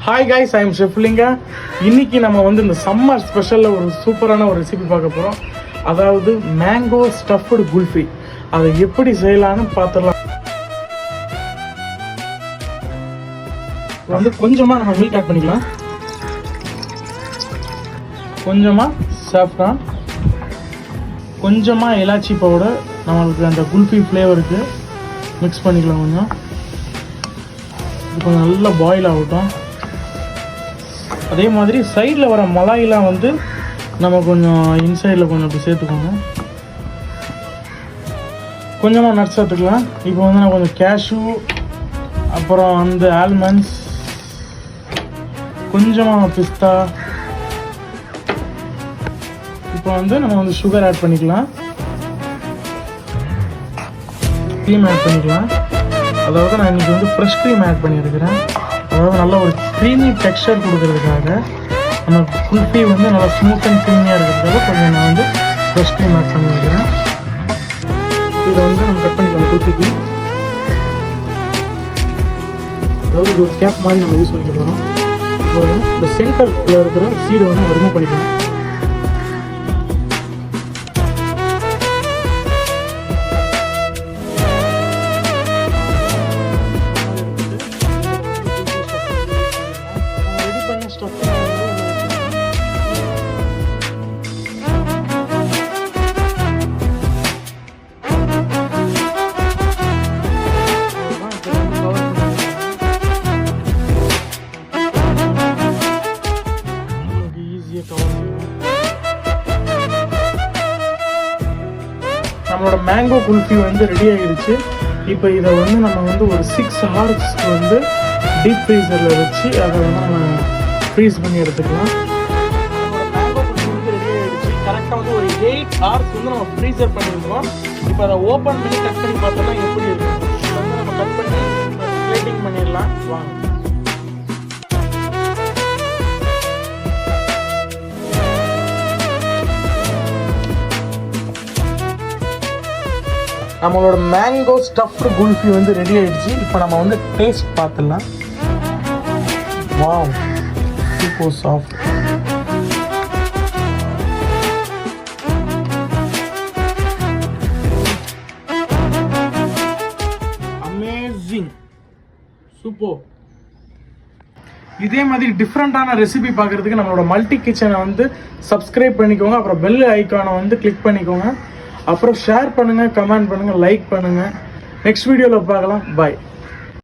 Hi guys, I am ஷெஃப்லிங்கா. இன்னைக்கு நம்ம வந்து இந்த சம்மர் ஸ்பெஷலில் ஒரு சூப்பரான ஒரு ரெசிபி பார்க்க போகிறோம். அதாவது மேங்கோ ஸ்டஃப்டு குல்ஃபி. அதை எப்படி செய்யலான்னு பார்த்துடலாம். வந்து கொஞ்சமாக நம்ம மில்க் ஆட் பண்ணிக்கலாம், கொஞ்சமாக சாஃப்ரான், கொஞ்சமாக இலாச்சி பவுடர். நம்மளுக்கு அந்த குல்ஃபி ஃப்ளேவருக்கு மிக்ஸ் பண்ணிக்கலாம். கொஞ்சம் இது கொஞ்சம் நல்லா பாயில் ஆகட்டும். அதே மாதிரி சைடில் வர மலாயெலாம் வந்து நம்ம கொஞ்சம் இன்சைடில் கொஞ்சம் அப்படி சேர்த்துக்கோங்க. கொஞ்சமாக நட்ஸ் சேர்த்துக்கலாம். இப்போ வந்து நான் கொஞ்சம் கேஷ்யூ, அப்புறம் அந்த ஆல்மண்ட்ஸ், கொஞ்சமாக பிஸ்தா. இப்போ வந்து நம்ம வந்து சுகர் ஆட் பண்ணிக்கலாம், க்ரீம் ஆட் பண்ணிக்கலாம். அதாவது நான் இன்றைக்கி வந்து ஃப்ரெஷ் க்ரீம் ஆட் பண்ணியிருக்கிறேன். அதாவது நல்ல ஒரு க்ரீமி டெக்ஸ்சர் கொடுக்கறதுக்காக, நம்ம குல்ஃபி வந்து நல்லா ஸ்மூத் அண்ட் க்ரீமியாக இருக்கிறதுக்காக கொஞ்சம் நான் வந்து ஃப்ரெஷ் க்ரீம் ஆட் பண்ணி வைக்கிறேன். இதை வந்து நம்ம கட் பண்ணிக்கலாம் குல்ஃபிக்கு. அதாவது ஒரு கேப் மாதிரி நம்ம யூஸ் பண்ணிக்க போகிறோம். இந்த சென்டரில் இருக்கிற சீடை வந்து ரிமூவ் பண்ணிக்கலாம். நம்மளோட மேங்கோ குல்ஃபி வந்து ரெடி ஆகிடுச்சு. இப்போ இதை வந்து நம்ம வந்து ஒரு 6 hours வந்து டீப் ஃப்ரீசரில் வச்சு அதை வந்து நம்ம ஃப்ரீஸ் பண்ணி எடுத்துக்கலாம். மேங்கோ குல்ஃபி வந்து ரெடி ஆகிடுச்சு. கரெக்டாக வந்து ஒரு 8 hours வந்து நம்ம ஃப்ரீசர் பண்ணியிருக்கோம். இப்போ அதை ஓப்பன் பண்ணி கட் பண்ணி பார்த்தோம்னா எப்படி இருக்கும். இதை வந்து நம்ம கட் பண்ணி பிளேட்டிங் பண்ணிடலாம். வாங்க. நம்மளோட மேங்கோ ஸ்டஃப்டு குல்ஃபி வந்து ரெடி ஆகிடுச்சு. இப்போ நம்ம வந்து டேஸ்ட் பார்த்துடலாம். Wow, super soft. Amazing, super. இதே மாதிரி டிஃப்ரெண்ட்டான ரெசிபி பார்க்குறதுக்கு நம்மளோட மல்டி கிச்சனை வந்து சப்ஸ்கிரைப் பண்ணிக்கோங்க. அப்புறம் பெல் ஐக்கானை வந்து கிளிக் பண்ணிக்கோங்க. அப்புறம் ஷேர் பண்ணுங்கள், கமெண்ட் பண்ணுங்கள், லைக் பண்ணுங்கள். நெக்ஸ்ட் வீடியோவில் பார்க்கலாம். பாய்.